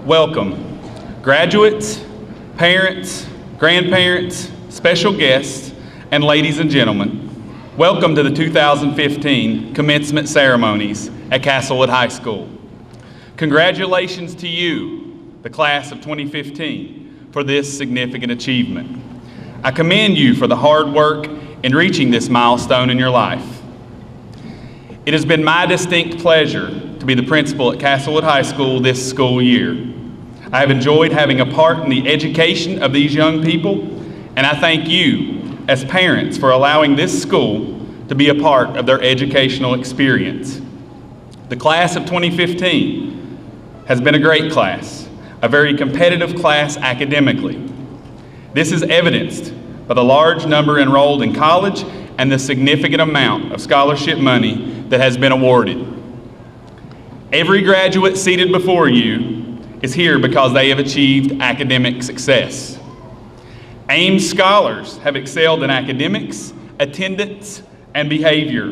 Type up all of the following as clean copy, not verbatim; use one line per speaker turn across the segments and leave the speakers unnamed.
Welcome, graduates, parents, grandparents, special guests, and ladies and gentlemen. Welcome to the 2015 commencement ceremonies at Castlewood High School. Congratulations to you, the class of 2015, for this significant achievement. I commend you for the hard work in reaching this milestone in your life. It has been my distinct pleasure to be the principal at Castlewood High School this school year. I have enjoyed having a part in the education of these young people, and I thank you as parents for allowing this school to be a part of their educational experience. The class of 2015 has been a great class, a very competitive class academically. This is evidenced by the large number enrolled in college and the significant amount of scholarship money that has been awarded. Every graduate seated before you is here because they have achieved academic success. Ames scholars have excelled in academics, attendance, and behavior.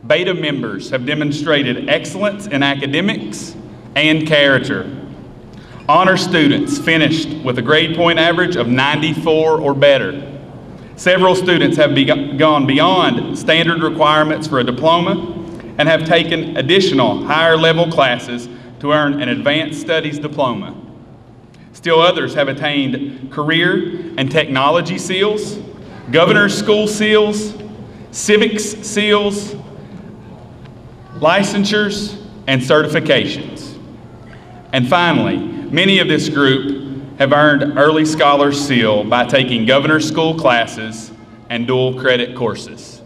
Beta members have demonstrated excellence in academics and character. Honor students finished with a grade point average of 94 or better. Several students have gone beyond standard requirements for a diploma and have taken additional higher level classes to earn an advanced studies diploma. Still others have attained career and technology seals, governor's school seals, civics seals, licensures, and certifications. And finally, many of this group have earned early scholar seal by taking governor's school classes and dual credit courses.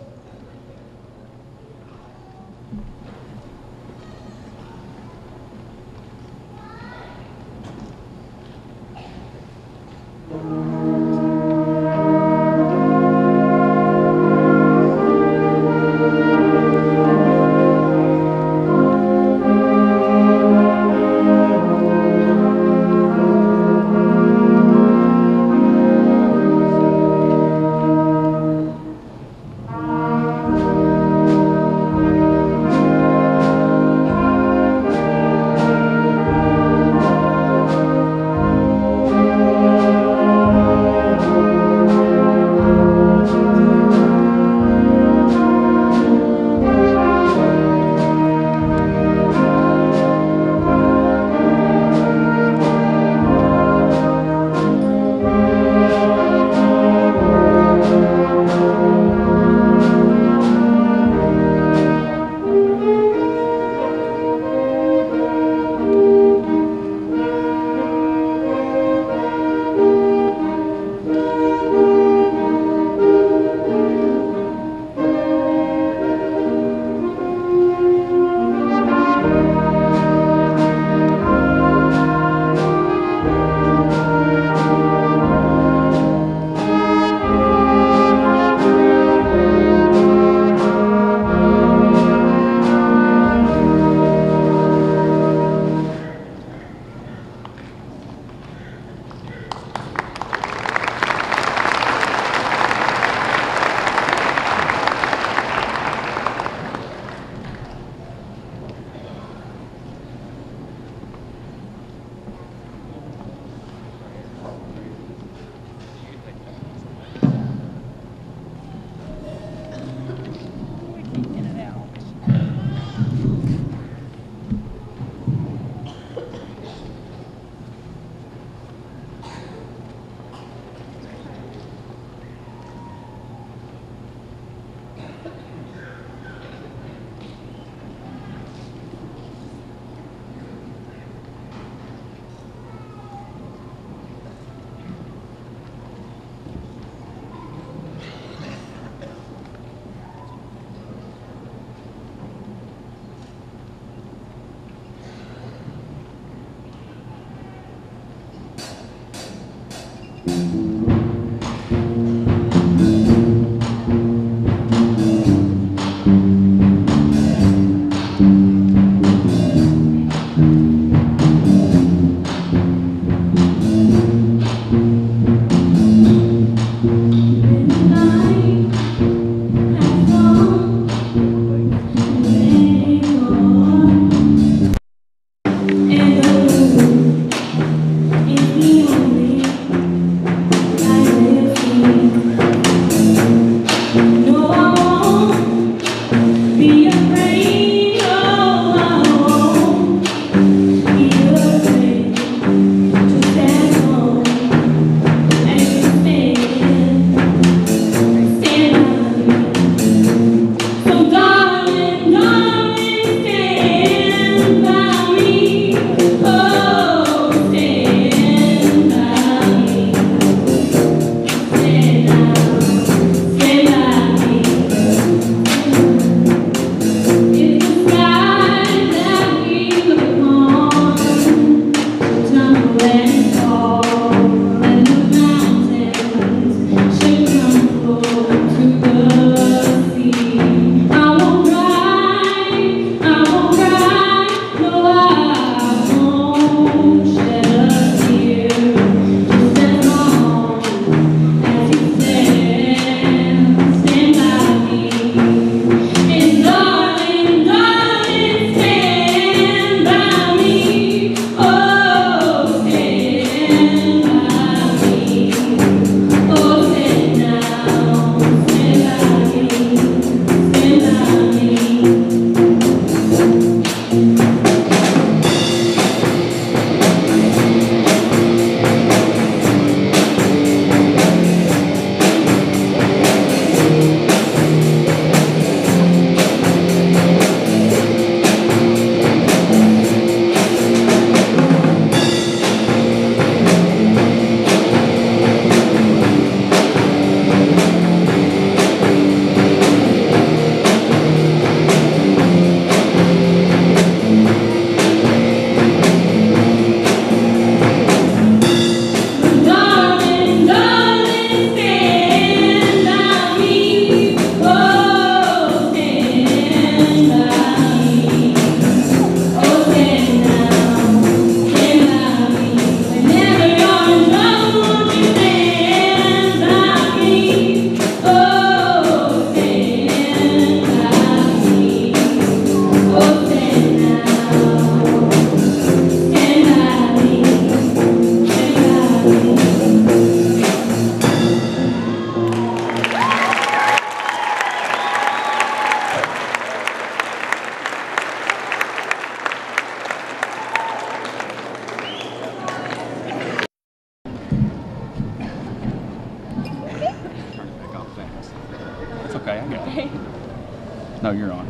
No, you're on.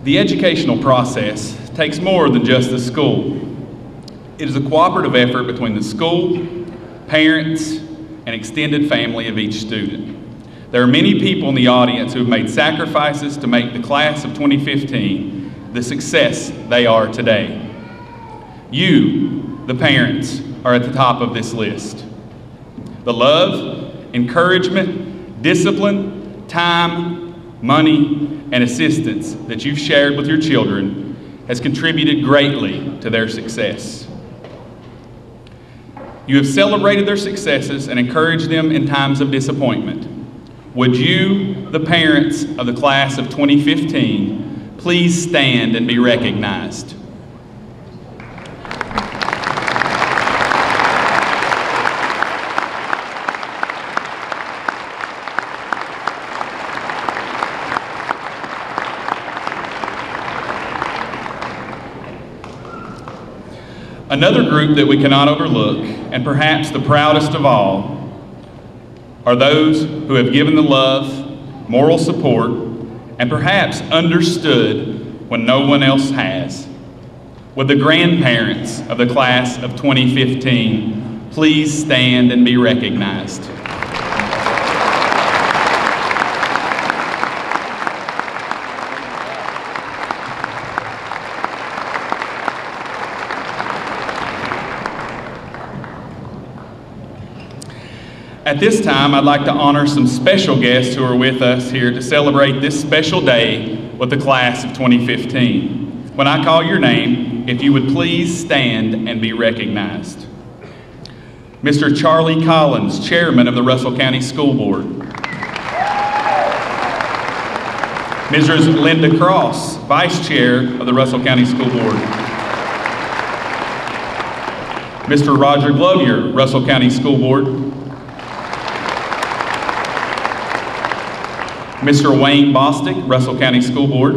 The educational process takes more than just the school. It is a cooperative effort between the school, parents, and extended family of each student. There are many people in the audience who have made sacrifices to make the class of 2015 the success they are today. You, the parents, are at the top of this list. The love, encouragement, discipline, time, money, and assistance that you've shared with your children has contributed greatly to their success. You have celebrated their successes and encouraged them in times of disappointment. Would you, the parents of the class of 2015, please stand and be recognized? Another group that we cannot overlook, and perhaps the proudest of all, are those who have given the love, moral support, and perhaps understood when no one else has. Would the grandparents of the class of 2015 please stand and be recognized? At this time, I'd like to honor some special guests who are with us here to celebrate this special day with the class of 2015. When I call your name, if you would please stand and be recognized. Mr. Charlie Collins, Chairman of the Russell County School Board. Mrs. Linda Cross, Vice Chair of the Russell County School Board. Mr. Roger Glovier, Russell County School Board. Mr. Wayne Bostick, Russell County School Board.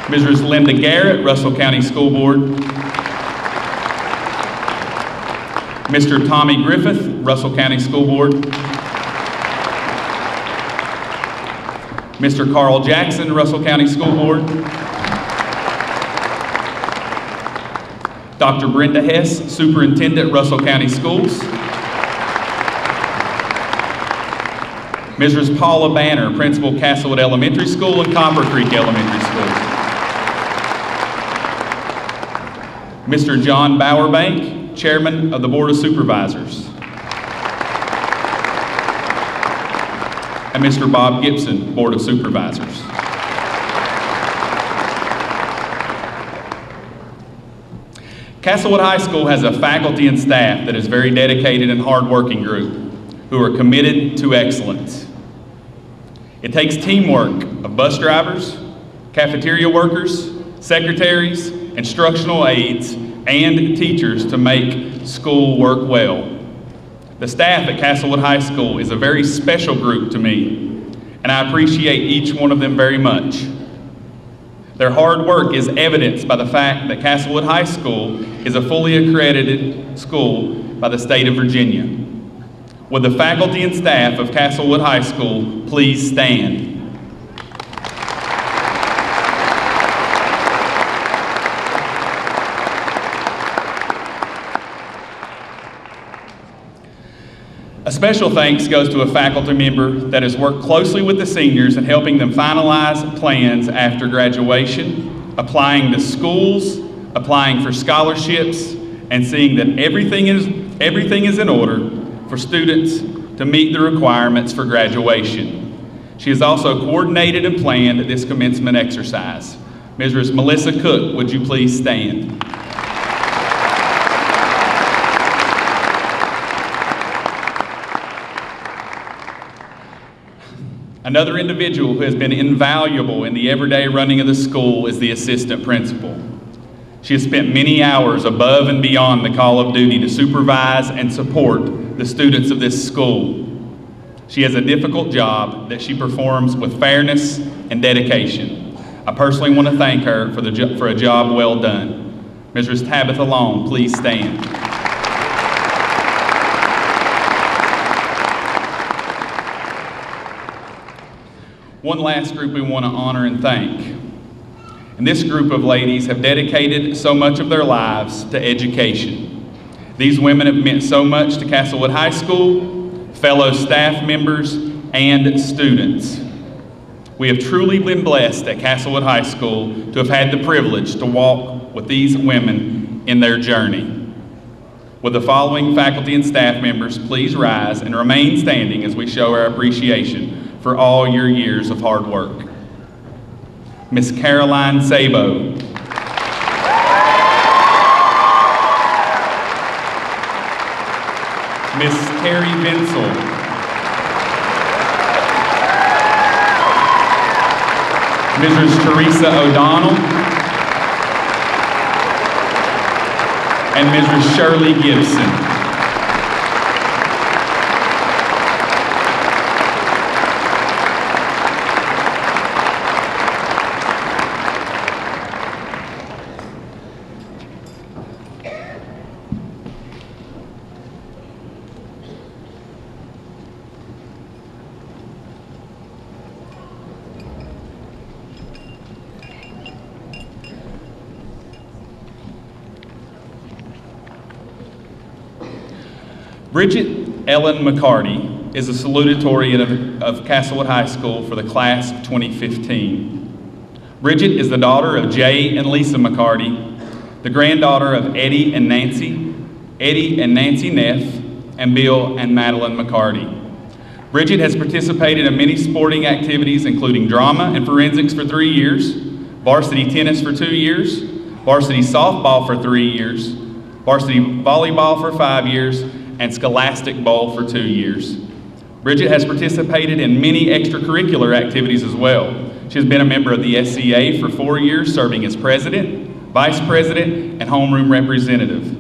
Mrs. Linda Garrett, Russell County School Board. Mr. Tommy Griffith, Russell County School Board. Mr. Carl Jackson, Russell County School Board. Dr. Brenda Hess, Superintendent, Russell County Schools. Mrs. Paula Banner, Principal, Castlewood Elementary School and Copper Creek Elementary School. Mr. John Bowerbank, Chairman of the Board of Supervisors. And Mr. Bob Gibson, Board of Supervisors. Castlewood High School has a faculty and staff that is very dedicated and hardworking group who are committed to excellence. It takes teamwork of bus drivers, cafeteria workers, secretaries, instructional aides, and teachers to make school work well. The staff at Castlewood High School is a very special group to me, and I appreciate each one of them very much. Their hard work is evidenced by the fact that Castlewood High School is a fully accredited school by the state of Virginia. Would the faculty and staff of Castlewood High School please stand? A special thanks goes to a faculty member that has worked closely with the seniors in helping them finalize plans after graduation, applying to schools, applying for scholarships, and seeing that everything is in order for students to meet the requirements for graduation. She has also coordinated and planned this commencement exercise. Mrs. Melissa Cook, would you please stand? Another individual who has been invaluable in the everyday running of the school is the assistant principal. She has spent many hours above and beyond the call of duty to supervise and support the students of this school. She has a difficult job that she performs with fairness and dedication. I personally want to thank her for a job well done. Mrs. Tabitha Long, please stand. One last group we want to honor and thank. And this group of ladies have dedicated so much of their lives to education. These women have meant so much to Castlewood High School, fellow staff members, and students. We have truly been blessed at Castlewood High School to have had the privilege to walk with these women in their journey. Will the following faculty and staff members please rise and remain standing as we show our appreciation for all your years of hard work. Miss Caroline Sabo. Miss Terry Vinsel. Mrs. Teresa O'Donnell. And Mrs. Shirley Gibson. Bridget Ellen McCarty is a salutatorian of Castlewood High School for the class of 2015. Bridget is the daughter of Jay and Lisa McCarty, the granddaughter of Eddie and Nancy Neff, and Bill and Madeline McCarty. Bridget has participated in many sporting activities, including drama and forensics for 3 years, varsity tennis for 2 years, varsity softball for 3 years, varsity volleyball for 5 years, and Scholastic Bowl for 2 years. Bridget has participated in many extracurricular activities as well. She has been a member of the SCA for 4 years, serving as president, vice president, and homeroom representative.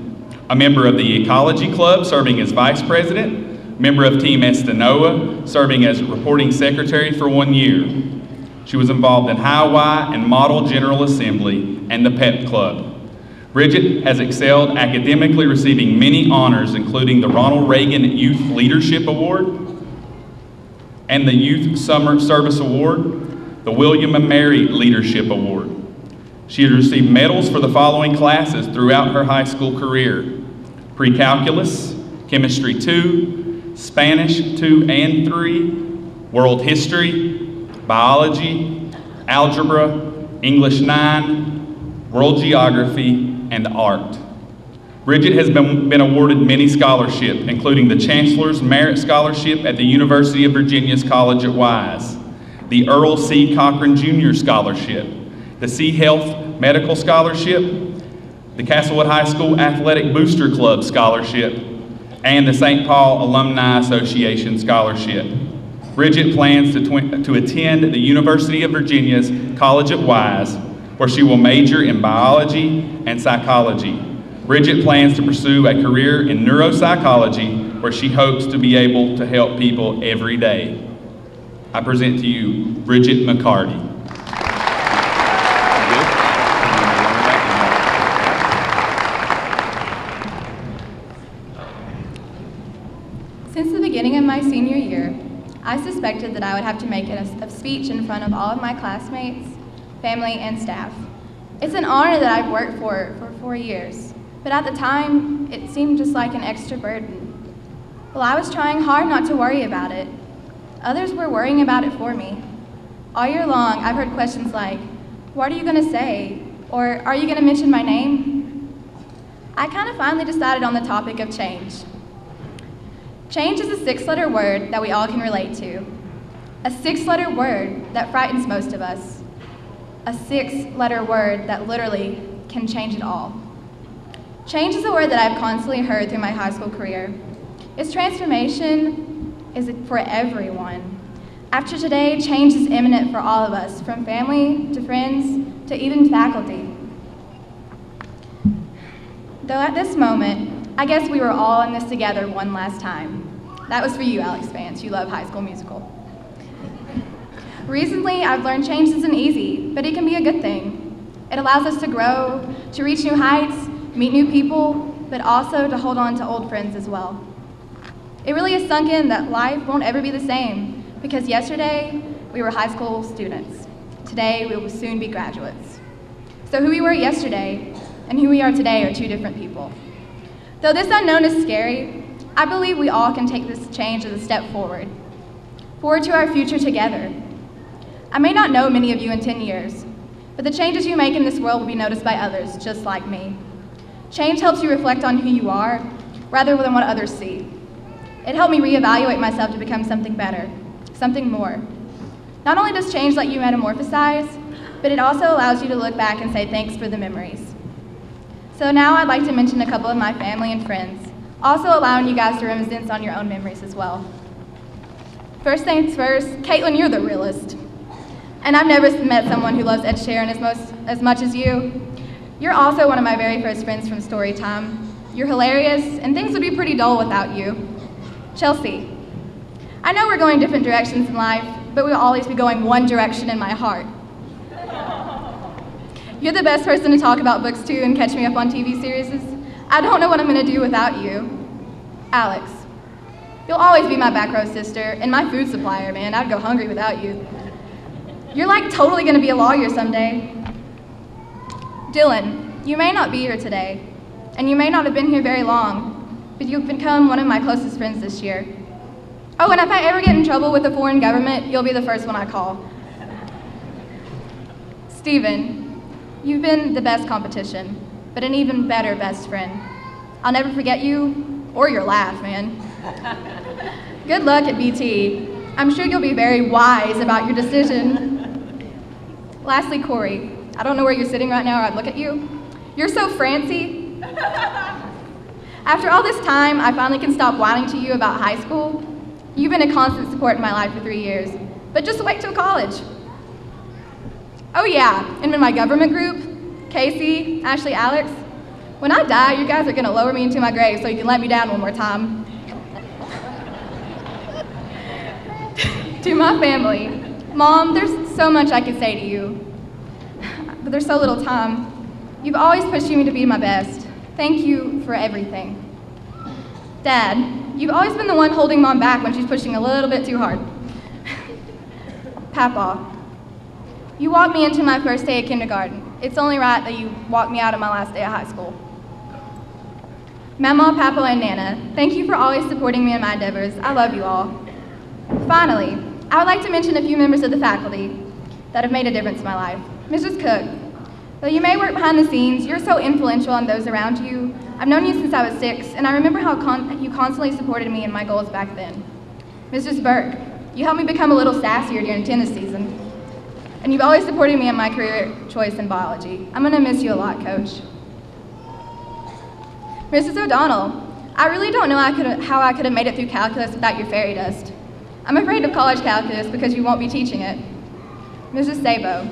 A member of the Ecology Club, serving as vice president, member of Team Estanoa, serving as reporting secretary for 1 year. She was involved in High Y and Model General Assembly and the PEP Club. Bridget has excelled academically, receiving many honors, including the Ronald Reagan Youth Leadership Award and the Youth Summer Service Award, the William and Mary Leadership Award. She has received medals for the following classes throughout her high school career: Pre-Calculus, Chemistry 2, Spanish 2 and 3, World History, Biology, Algebra, English 9, World Geography, and Art. Bridget has been awarded many scholarships, including the Chancellor's Merit Scholarship at the University of Virginia's College at Wise, the Earl C. Cochran Jr. Scholarship, the Sea Health Medical Scholarship, the Castlewood High School Athletic Booster Club Scholarship, and the St. Paul Alumni Association Scholarship. Bridget plans to attend the University of Virginia's College at Wise, where she will major in biology and psychology. Bridget plans to pursue a career in neuropsychology, where she hopes to be able to help people every day. I present to you Bridget McCarty.
Since the beginning of my senior year, I suspected that I would have to make a speech in front of all of my classmates, family, and staff. It's an honor that I've worked for 4 years, but at the time, it seemed just like an extra burden. Well, I was trying hard not to worry about it. Others were worrying about it for me. All year long, I've heard questions like, "What are you gonna say?" Or, "Are you gonna mention my name?" I kind of finally decided on the topic of change. Change is a 6-letter word that we all can relate to. A 6-letter word that frightens most of us. A 6-letter word that literally can change it all. Change is a word that I've constantly heard through my high school career. Its transformation is for everyone. After today, change is imminent for all of us, from family to friends to even faculty. Though at this moment, I guess we were all in this together one last time. That was for you, Alex fans. You love High School Musical. Recently, I've learned change isn't easy, but it can be a good thing. It allows us to grow, to reach new heights, meet new people, but also to hold on to old friends as well. It really has sunk in that life won't ever be the same, because yesterday we were high school students. Today we will soon be graduates. So who we were yesterday and who we are today are two different people. Though this unknown is scary, I believe we all can take this change as a step forward to our future together. I may not know many of you in 10 years, but the changes you make in this world will be noticed by others just like me. Change helps you reflect on who you are rather than what others see. It helped me reevaluate myself to become something better, something more. Not only does change let you metamorphosize, but it also allows you to look back and say thanks for the memories. So now I'd like to mention a couple of my family and friends, also allowing you guys to reminisce on your own memories as well. First things first, Caitlin, you're the realest. And I've never met someone who loves Ed Sheeran as much as you. You're also one of my very first friends from story time. You're hilarious, and things would be pretty dull without you. Chelsea, I know we're going different directions in life, but we'll always be going one direction in my heart. You're the best person to talk about books to and catch me up on TV series. I don't know what I'm gonna do without you. Alex, you'll always be my back row sister and my food supplier, man. I'd go hungry without you. You're like totally gonna be a lawyer someday. Dylan, you may not be here today, and you may not have been here very long, but you've become one of my closest friends this year. Oh, and if I ever get in trouble with a foreign government, you'll be the first one I call. Steven, you've been the best competition, but an even better best friend. I'll never forget you, or your laugh, man. Good luck at BT. I'm sure you'll be very wise about your decision. Lastly, Corey, I don't know where you're sitting right now or I'd look at you. You're so francy. After all this time, I finally can stop whining to you about high school. You've been a constant support in my life for 3 years, but just wait till college. Oh yeah, and in my government group, Casey, Ashley, Alex, when I die, you guys are gonna lower me into my grave so you can let me down one more time. To my family, Mom, there's so much I could say to you, but there's so little time. You've always pushed me to be my best. Thank you for everything. Dad, you've always been the one holding Mom back when she's pushing a little bit too hard. Papa, you walked me into my first day of kindergarten. It's only right that you walked me out on my last day of high school. Mama, Papa, and Nana, thank you for always supporting me in my endeavors. I love you all. Finally, I would like to mention a few members of the faculty that have made a difference in my life. Mrs. Cook, though you may work behind the scenes, you're so influential on those around you. I've known you since I was 6, and I remember how you constantly supported me in my goals back then. Mrs. Burke, you helped me become a little sassier during tennis season, and you've always supported me in my career choice in biology. I'm gonna miss you a lot, Coach. Mrs. O'Donnell, I really don't know how I could have made it through calculus without your fairy dust. I'm afraid of college calculus because you won't be teaching it. Mrs. Sabo,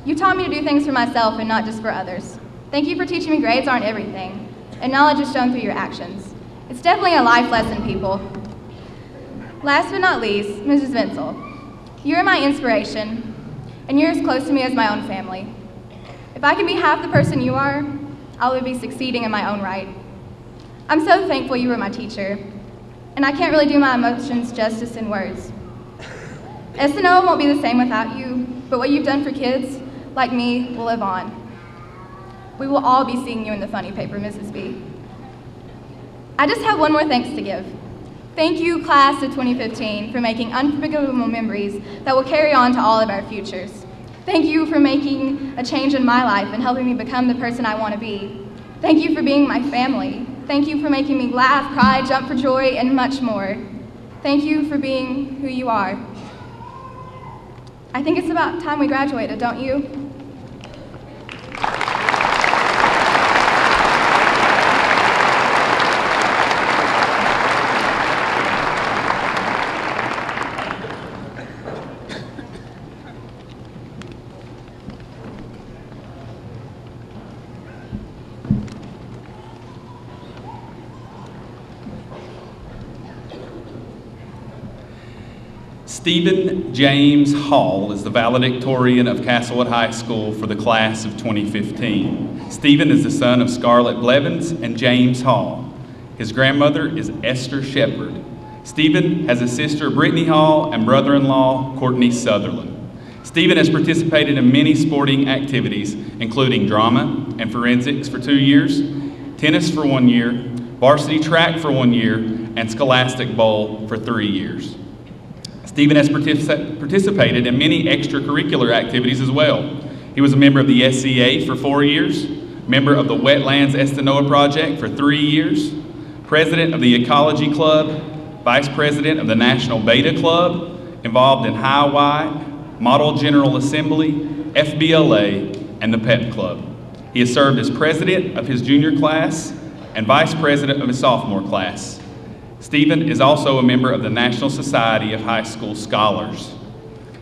you taught me to do things for myself and not just for others. Thank you for teaching me grades aren't everything, and knowledge is shown through your actions. It's definitely a life lesson, people. Last but not least, Mrs. Vinsel, you're my inspiration, and you're as close to me as my own family. If I can be half the person you are, I'll be succeeding in my own right. I'm so thankful you were my teacher, and I can't really do my emotions justice in words. S&O won't be the same without you, but what you've done for kids like me will live on. We will all be seeing you in the funny paper, Mrs. B. I just have one more thanks to give. Thank you, class of 2015, for making unforgettable memories that will carry on to all of our futures. Thank you for making a change in my life and helping me become the person I want to be. Thank you for being my family. Thank you for making me laugh, cry, jump for joy, and much more. Thank you for being who you are. I think it's about time we graduated, don't you?
Stephen James Hall is the valedictorian of Castlewood High School for the class of 2015. Stephen is the son of Scarlett Blevins and James Hall. His grandmother is Esther Shepard. Stephen has a sister, Brittany Hall, and brother-in-law, Courtney Sutherland. Stephen has participated in many sporting activities, including drama and forensics for 2 years, tennis for 1 year, varsity track for 1 year, and scholastic bowl for 3 years. Stephen has participated in many extracurricular activities as well. He was a member of the SCA for 4 years, member of the Wetlands Estanoa Project for 3 years, president of the Ecology Club, vice president of the National Beta Club, involved in High Y, Model General Assembly, FBLA, and the PEP Club. He has served as president of his junior class and vice president of his sophomore class. Stephen is also a member of the National Society of High School Scholars.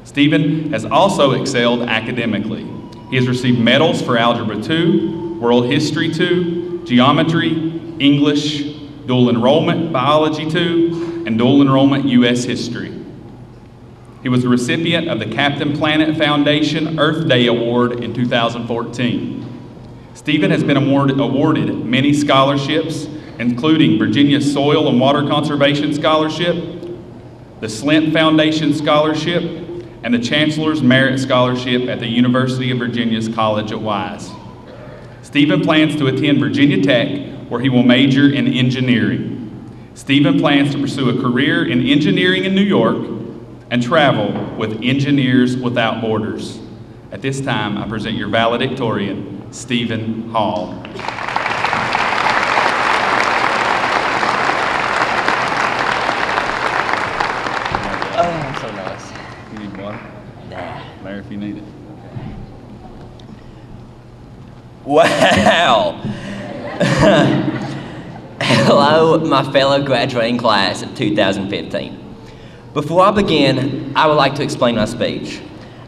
Stephen has also excelled academically. He has received medals for Algebra 2, World History 2, Geometry, English, Dual Enrollment Biology 2, and Dual Enrollment U.S. History. He was the recipient of the Captain Planet Foundation Earth Day Award in 2014. Stephen has been awarded many scholarships, including Virginia Soil and Water Conservation Scholarship, the Slint Foundation Scholarship, and the Chancellor's Merit Scholarship at the University of Virginia's College at Wise. Stephen plans to attend Virginia Tech, where he will major in engineering. Stephen plans to pursue a career in engineering in New York and travel with Engineers Without Borders. At this time, I present your valedictorian, Stephen Hall.
Oh, so nice.
You need water?
Nah.
There if you need it.
Wow! Hello, my fellow graduating class of 2015. Before I begin, I would like to explain my speech.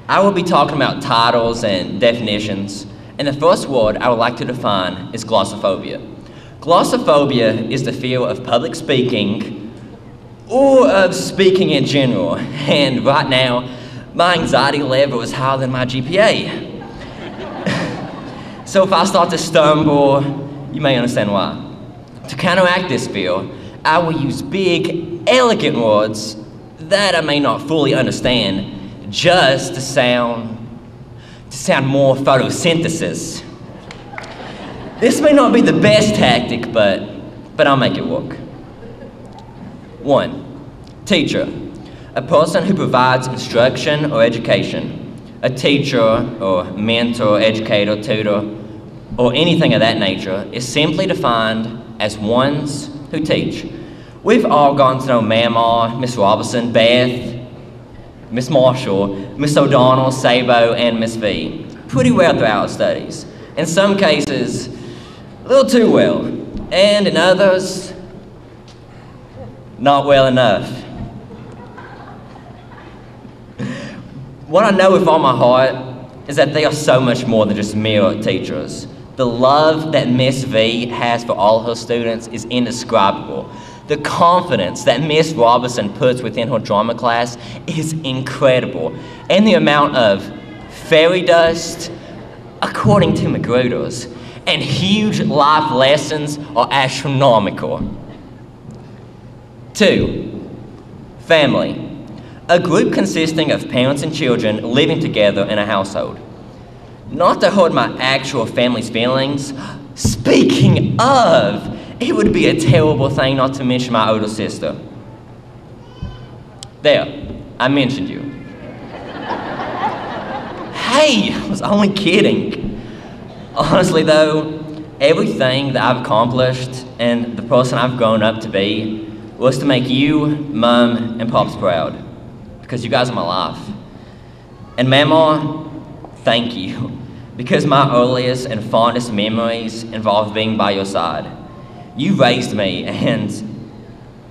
I will be talking about titles and definitions, and the first word I would like to define is glossophobia. Glossophobia is the fear of public speaking, or of speaking in general, and right now, my anxiety level is higher than my GPA. So if I start to stumble, you may understand why. To counteract this fear, I will use big, elegant words that I may not fully understand, just to sound more photosynthesis. This may not be the best tactic, but I'll make it work. 1, teacher, a person who provides instruction or education. A teacher or mentor, educator, tutor, or anything of that nature is simply defined as ones who teach. We've all gotten to know Mama, Miss Robinson, Beth, Miss Marshall, Miss O'Donnell, Sabo, and Miss V pretty well throughout our studies. In some cases, a little too well, and in others, not well enough. What I know with all my heart is that they are so much more than just mere teachers. The love that Miss V has for all her students is indescribable. The confidence that Miss Robinson puts within her drama class is incredible. And the amount of fairy dust, according to Magruder's, and huge life lessons are astronomical. 2, family. A group consisting of parents and children living together in a household. Not to hurt my actual family's feelings, speaking of, it would be a terrible thing not to mention my older sister. There, I mentioned you. Hey, I was only kidding. Honestly though, everything that I've accomplished and the person I've grown up to be was to make you, Mum, and Pops proud. Because you guys are my life. And Mama, thank you. Because my earliest and fondest memories involve being by your side. You raised me, and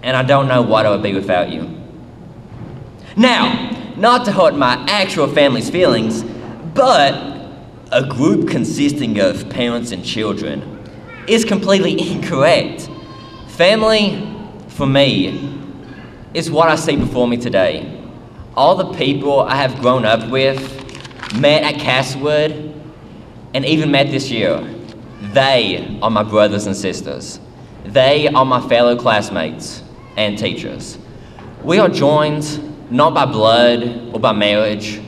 I don't know what I would be without you. Now, not to hurt my actual family's feelings, but a group consisting of parents and children is completely incorrect. Family, for me, is what I see before me today. all the people I have grown up with, met at Castlewood, and even met this year, they are my brothers and sisters. They are my fellow classmates and teachers. We are joined not by blood or by marriage,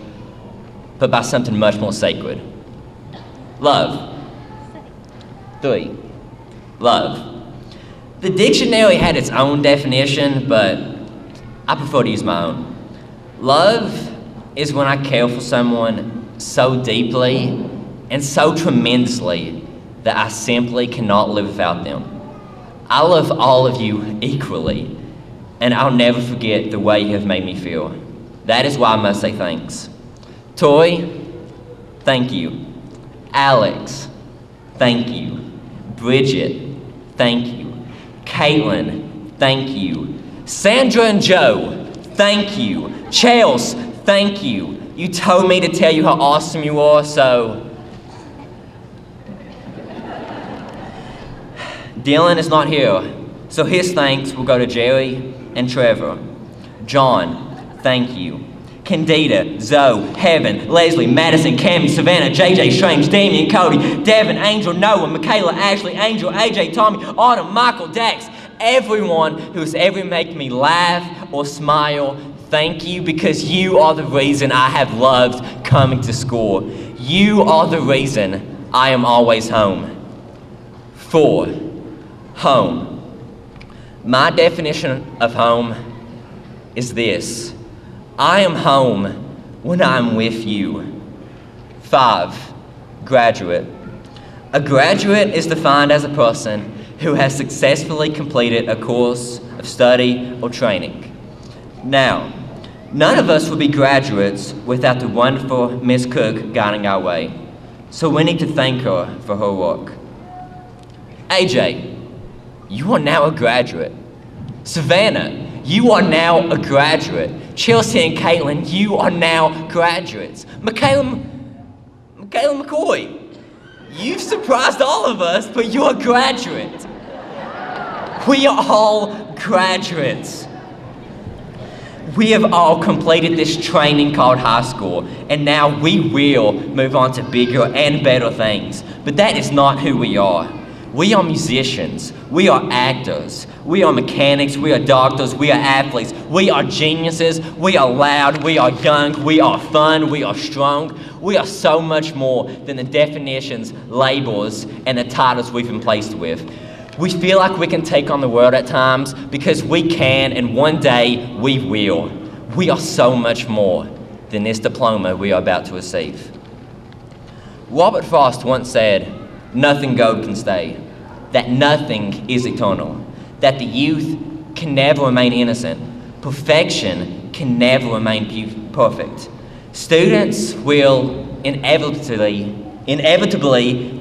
but by something much more sacred. Love. 3. Love. The dictionary had its own definition, but I prefer to use my own. Love is when I care for someone so deeply and so tremendously that I simply cannot live without them. I love all of you equally, and I'll never forget the way you have made me feel. That is why I must say thanks. Tori, thank you. Alex, thank you. Bridget, thank you. Caitlin, thank you. Sandra and Joe, thank you. Chels, thank you. You told me to tell you how awesome you are, so... Dylan is not here, so his thanks will go to Jerry and Trevor. John, thank you. Candida, Zoe, Heaven, Leslie, Madison, Cammie, Savannah, JJ, Strange, Damien, Cody, Devin, Angel, Noah, Michaela, Ashley, Angel, AJ, Tommy, Autumn, Michael, Dax, everyone who has ever made me laugh or smile, thank you, because you are the reason I have loved coming to school. You are the reason I am always home. 4. Home. My definition of home is this. I am home when I'm with you. 5. Graduate. A graduate is defined as a person who has successfully completed a course of study or training. Now, none of us would be graduates without the wonderful Miss Cook guiding our way. So we need to thank her for her work. AJ, you are now a graduate. Savannah, you are now a graduate. Chelsea and Caitlin, you are now graduates. Michaela McCoy, you've surprised all of us, but you're a graduate. We are all graduates. We have all completed this training called high school, and now we will move on to bigger and better things. But that is not who we are. We are musicians, we are actors, we are mechanics, we are doctors, we are athletes, we are geniuses, we are loud, we are young, we are fun, we are strong. We are so much more than the definitions, labels, and the titles we've been placed with. We feel like we can take on the world at times because we can, and one day we will. We are so much more than this diploma we are about to receive. Robert Frost once said, "Nothing gold can stay," that nothing is eternal, that the youth can never remain innocent, perfection can never remain perfect. Students will inevitably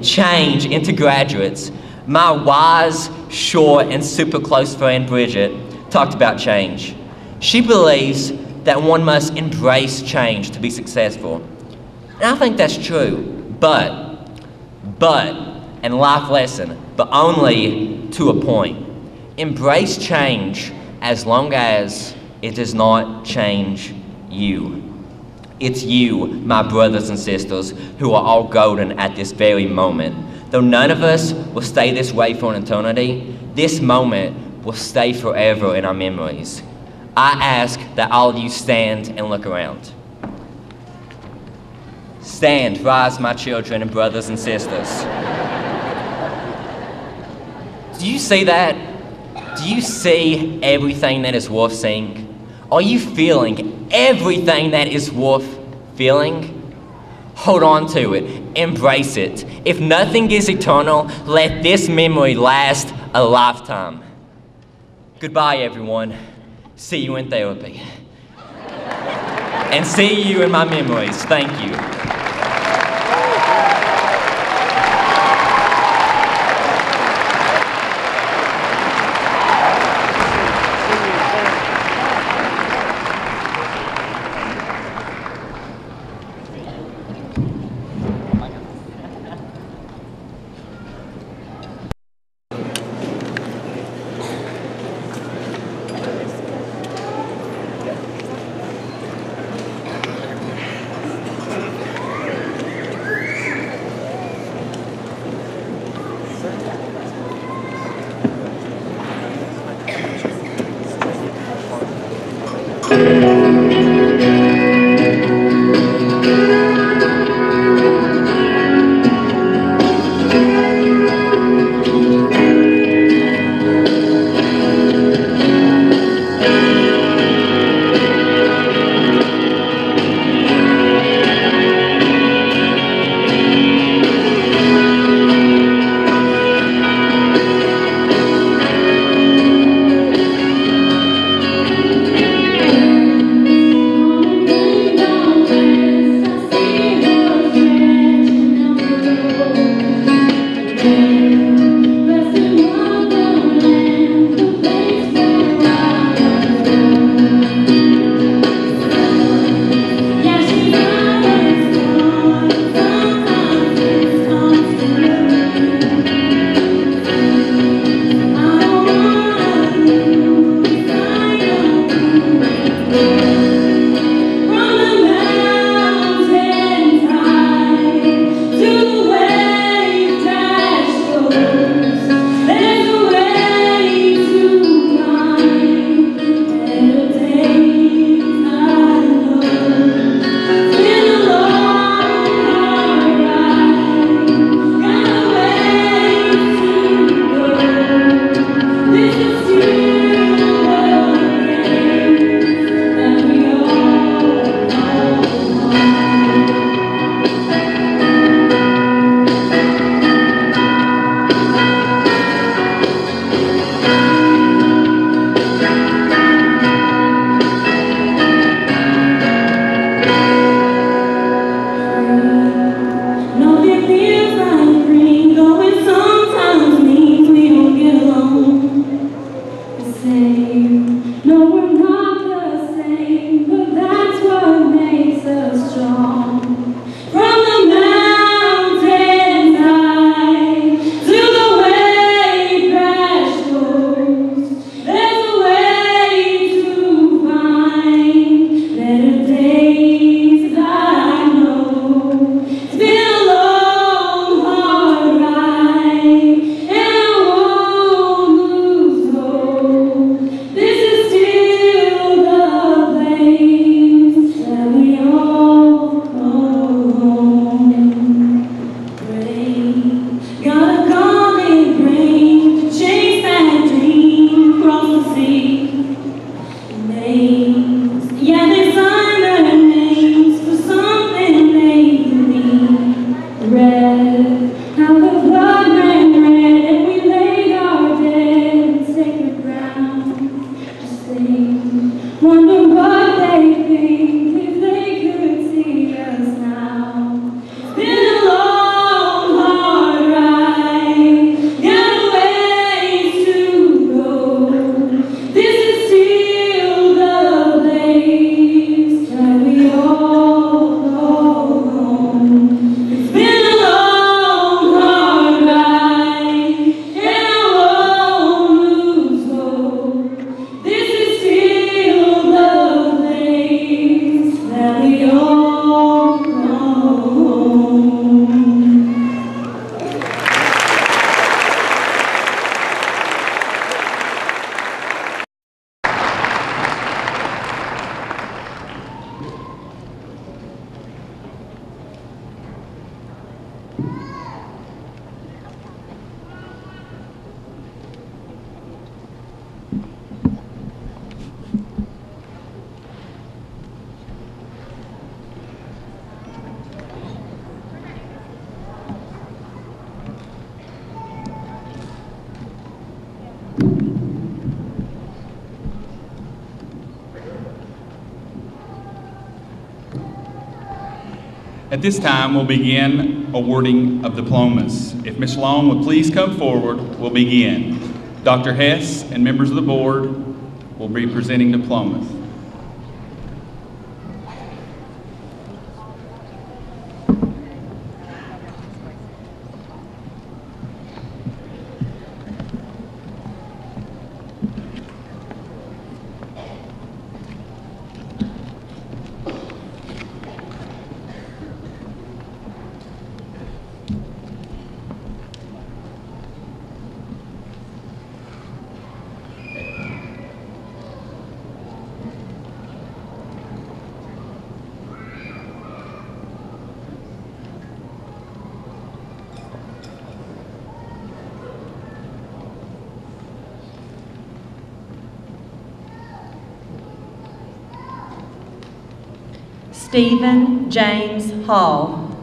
change into graduates. My wise, short, and super close friend Bridget talked about change. She believes that one must embrace change to be successful. And I think that's true, but, and life lesson, but only to a point. Embrace change as long as it does not change you. It's you, my brothers and sisters, who are all golden at this very moment. Though none of us will stay this way for an eternity, this moment will stay forever in our memories. I ask that all of you stand and look around. Stand, rise, my children and brothers and sisters. Do you see that? Do you see everything that is worth seeing? Are you feeling everything that is worth feeling? Hold on to it. Embrace it. If nothing is eternal, let this memory last a lifetime. Goodbye, everyone. See you in therapy. And see you in my memories. Thank you.
At this time, we'll begin awarding of diplomas. If Ms. Long would please come forward, we'll begin. Dr. Hess and members of the board will be presenting diplomas.
Stephen James Hall.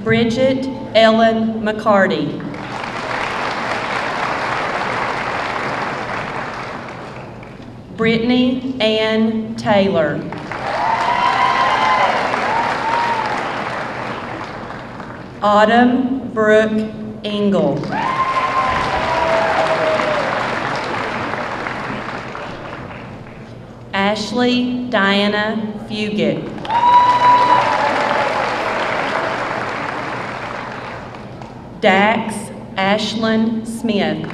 Bridget Ellen McCarty. Brittany Ann Taylor. Autumn Brooke Engel. Ashley Diana Fugit. Dax Ashlyn Smith.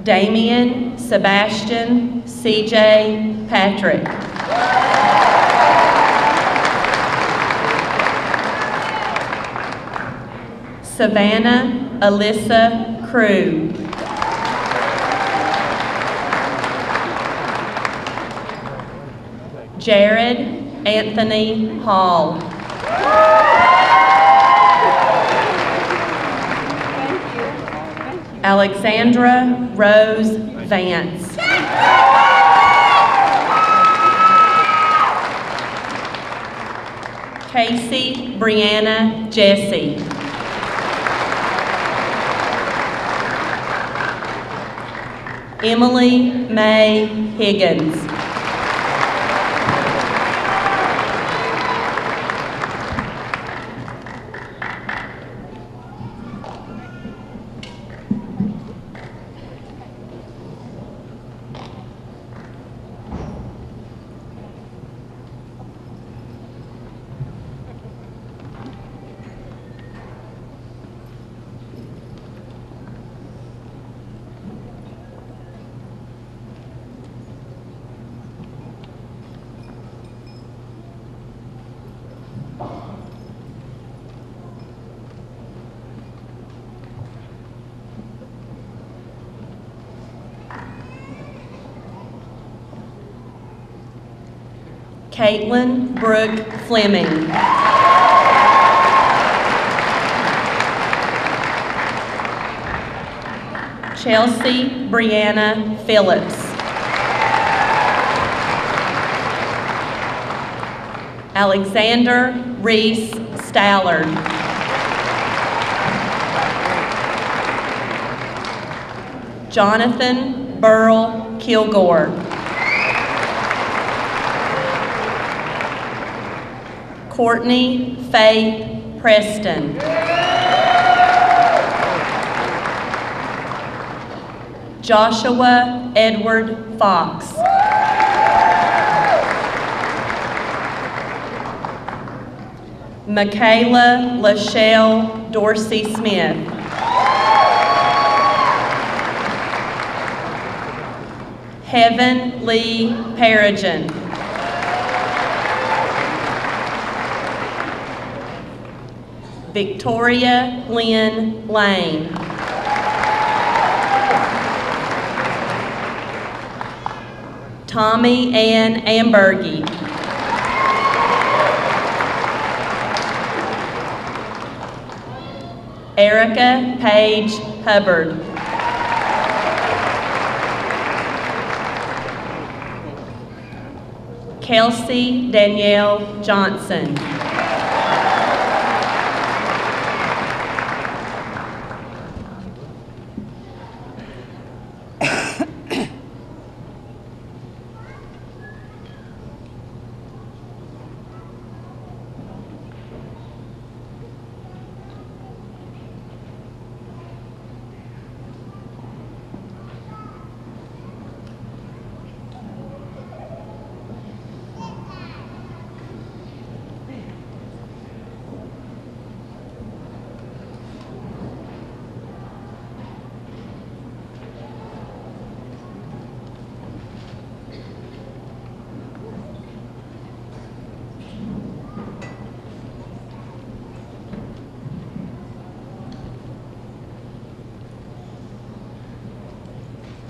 Damian Sebastian CJ Patrick. Savannah Alyssa Crew. Jared Anthony Hall. Alexandra Rose Vance. Casey Brianna Jesse. Emily Mae Higgins. Caitlin Brooke Fleming. Chelsea Brianna Phillips. Alexander Reese Stallard. Jonathan Burl Kilgore. Courtney Faith Preston. Joshua Edward Fox. Michaela Lachelle Dorsey Smith. Heaven Lee Parajan. Victoria Lynn Lane. Tommy Ann Ambergy. Erica Paige Hubbard. Kelsey Danielle Johnson.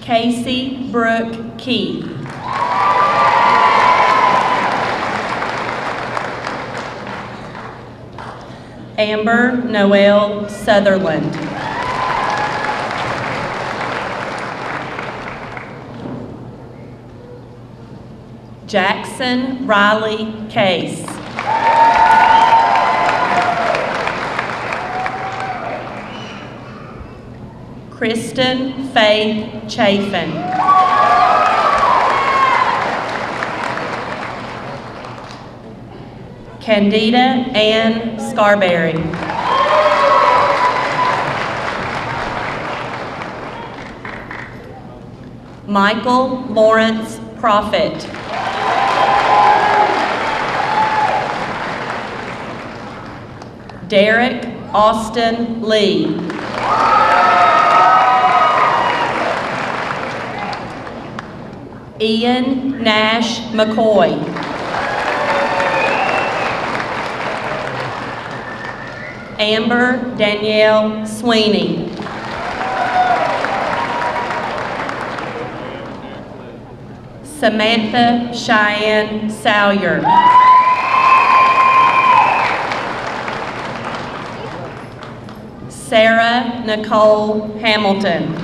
Casey Brooke Keith. Amber Noel Sutherland. Jackson Riley Case. Kristen Faith Chafin. Candida Ann Scarberry. Michael Lawrence Prophet. Derek Austin Lee. Ian Nash McCoy. Amber Danielle Sweeney. Samantha Cheyenne Salyer. Sarah Nicole Hamilton.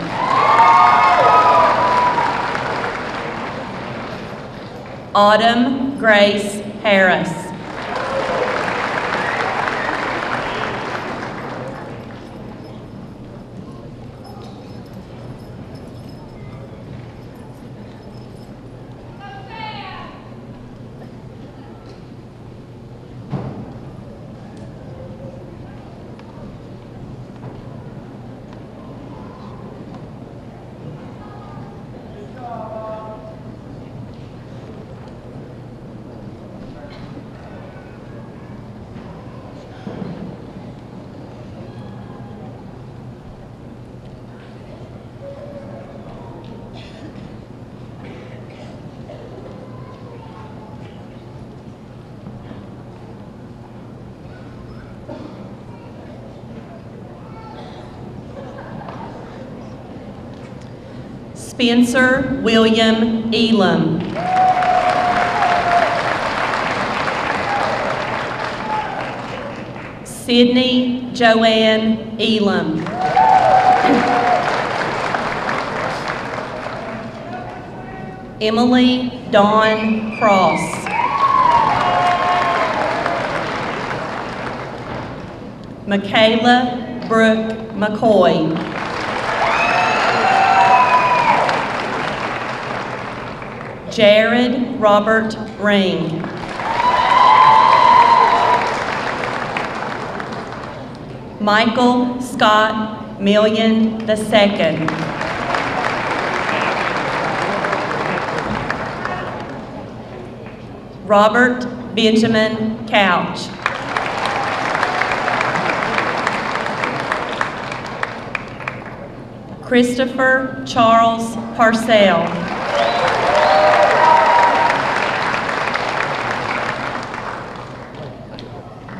Autumn Grace Harris. Spencer William Elam. Sydney Joanne Elam. Emily Dawn Cross. Michaela Brooke McCoy. Jared Robert Ring. Michael Scott Million II. Robert Benjamin Couch. Christopher Charles Parcell.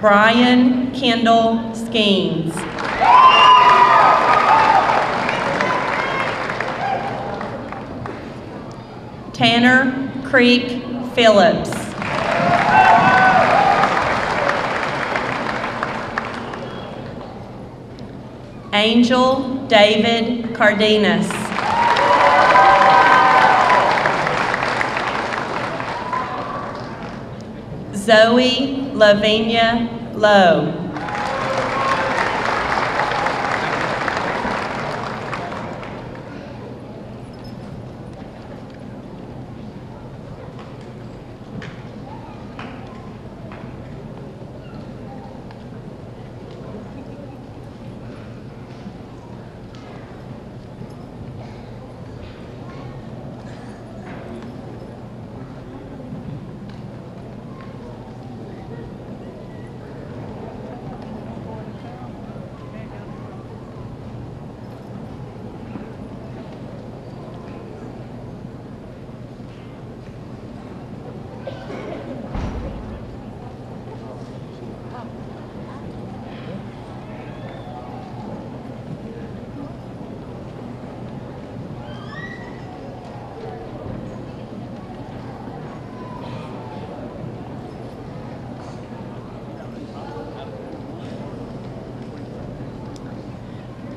Brian Kendall Skeens. Tanner Creek Phillips. Angel David Cardenas. Zoe Lavinia Lowe.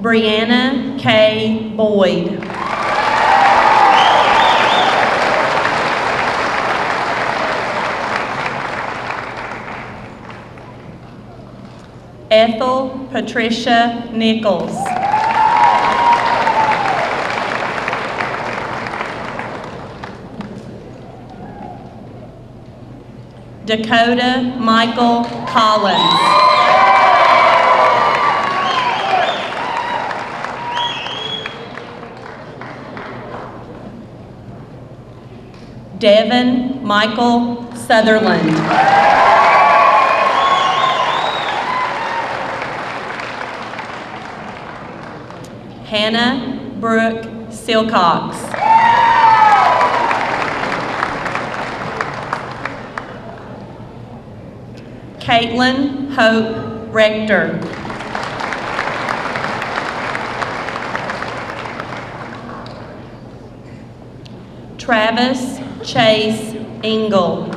Brianna K. Boyd. Ethel Patricia Nichols. Dakota Michael Collins. Devin Michael Sutherland. Hannah Brooke Silcox. Caitlin Hope Rector. Travis Chase Engel.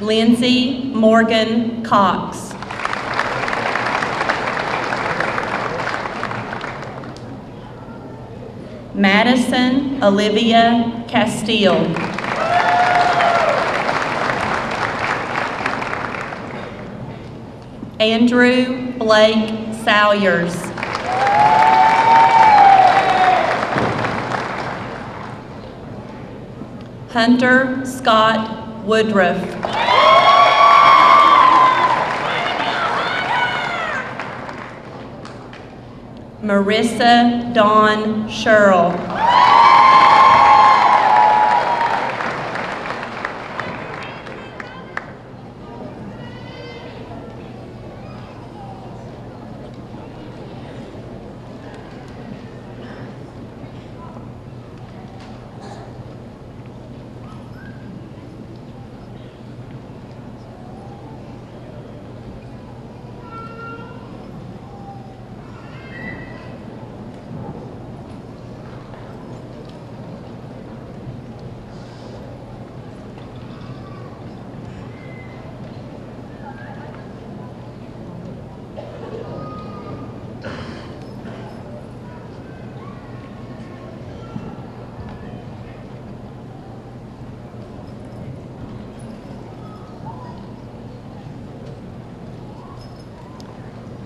Lindsay Morgan Cox. Madison Olivia Castile. Andrew Blake Salyers. Hunter Scott Woodruff. Marissa Dawn Sherrill.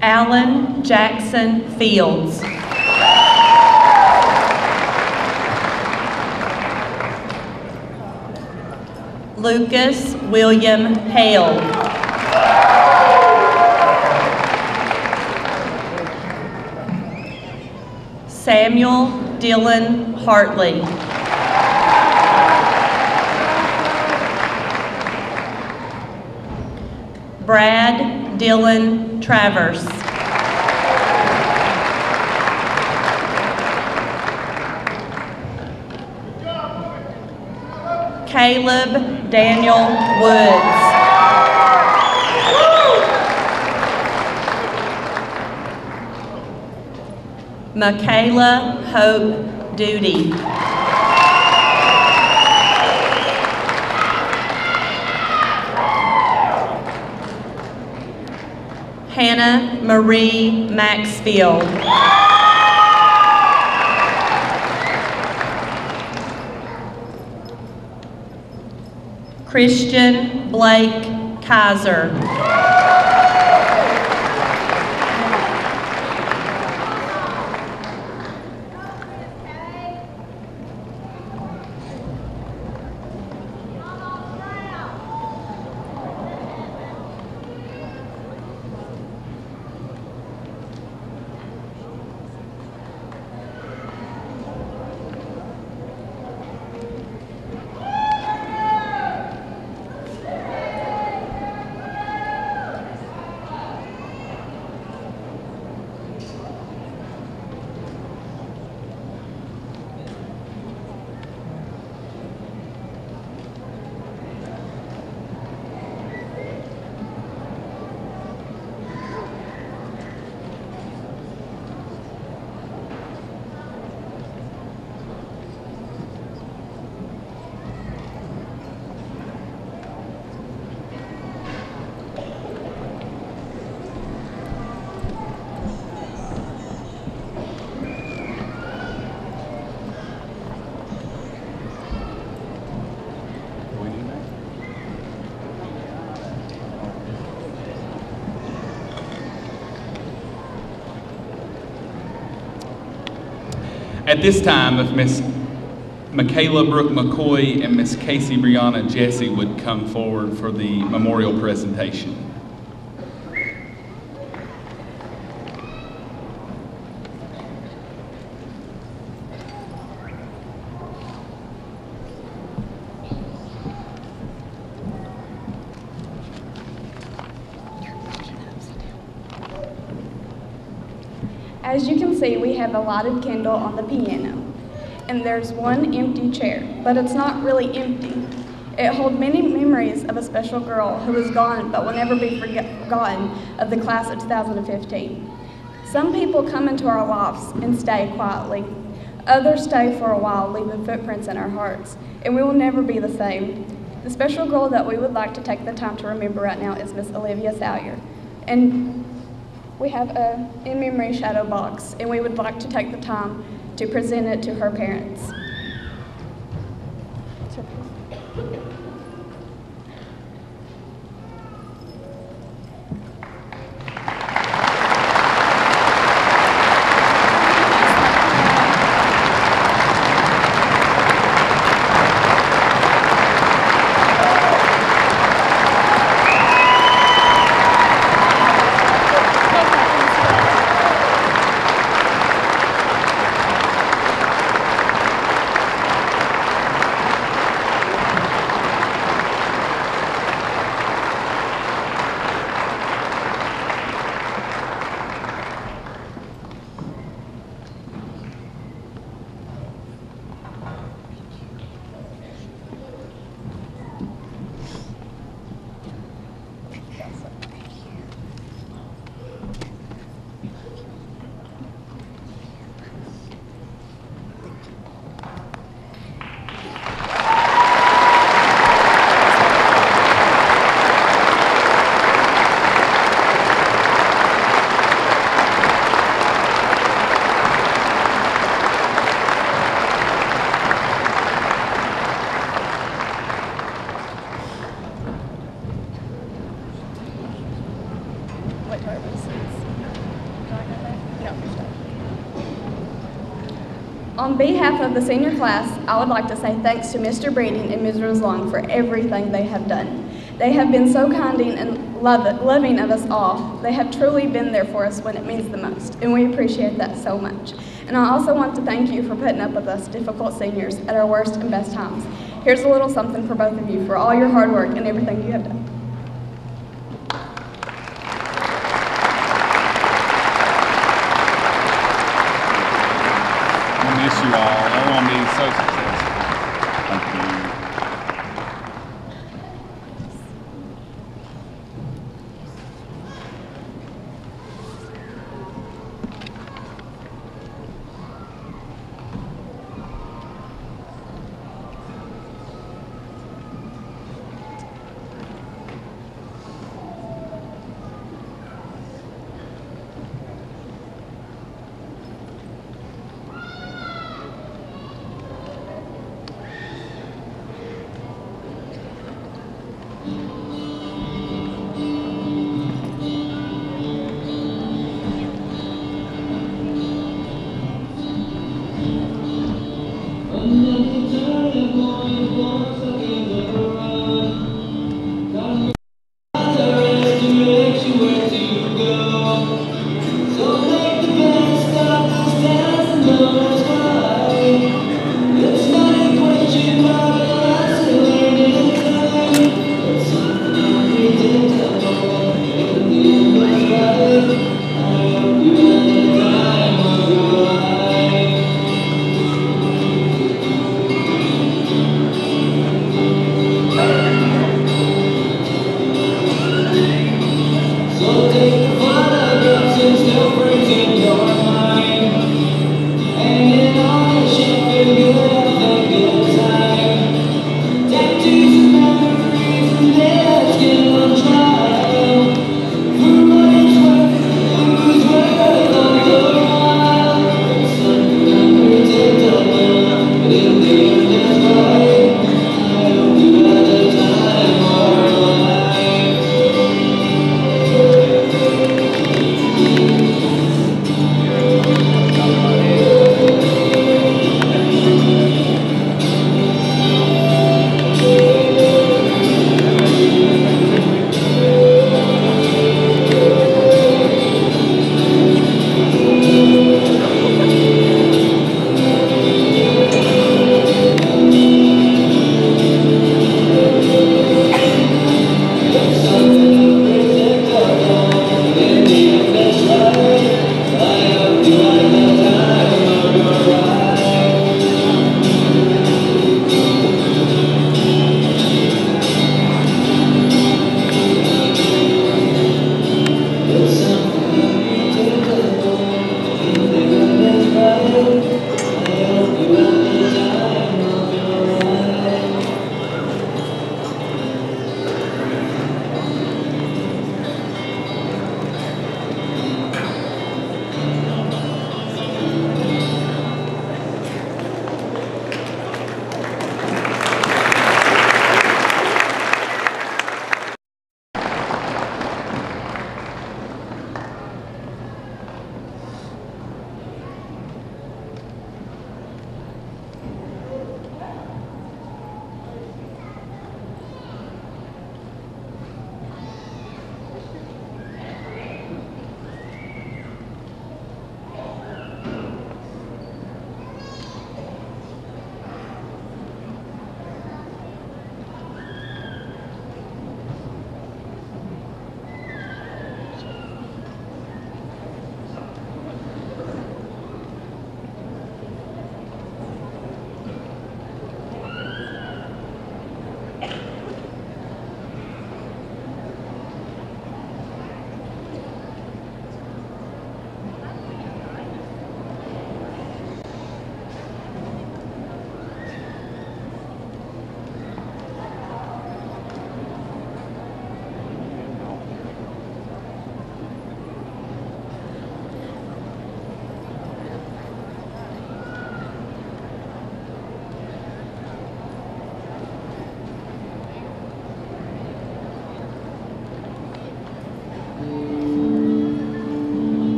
Alan Jackson Fields. Lucas William Hale. Samuel Dylan Hartley. Brad Dylan Travers. Caleb Daniel Woods. Michaela Hope Duty. Hannah Marie Maxfield. Christian Blake Kaiser.
At this time, if Miss Michaela Brooke McCoy and Miss Casey Brianna Jesse would come forward for the memorial presentation.
As you can see, we have a lighted candle on the piano, and there's one empty chair, but it's not really empty. It holds many memories of a special girl who is gone but will never be forgotten of the class of 2015. Some people come into our lives and stay quietly. Others stay for a while, leaving footprints in our hearts, and we will never be the same. The special girl that we would like to take the time to remember right now is Miss Olivia Salyer. And we have a in-memory shadow box, and we would like to take the time to present it to her parents. On behalf of the senior class, I would like to say thanks to Mr. Breeding and Ms. Roslong for everything they have done. They have been so kind and loving of us all. They have truly been there for us when it means the most, and we appreciate that so much. And I also want to thank you for putting up with us difficult seniors at our worst and best times. Here's a little something for both of you for all your hard work and everything you have done.
Miss you all. Everyone being so successful. Thank you.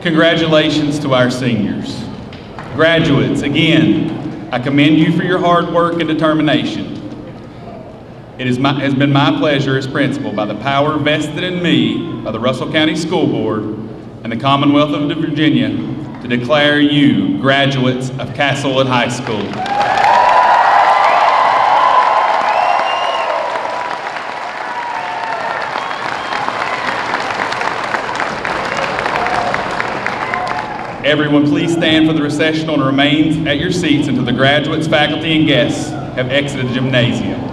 Congratulations to our seniors. Graduates, again, I commend you for your hard work and determination. It has been my pleasure as principal, by the power vested in me by the Russell County School Board and the Commonwealth of Virginia, to declare you graduates of Castlewood High School. Everyone, please stand for the recessional and remain at your seats until the graduates, faculty, and guests have exited the gymnasium.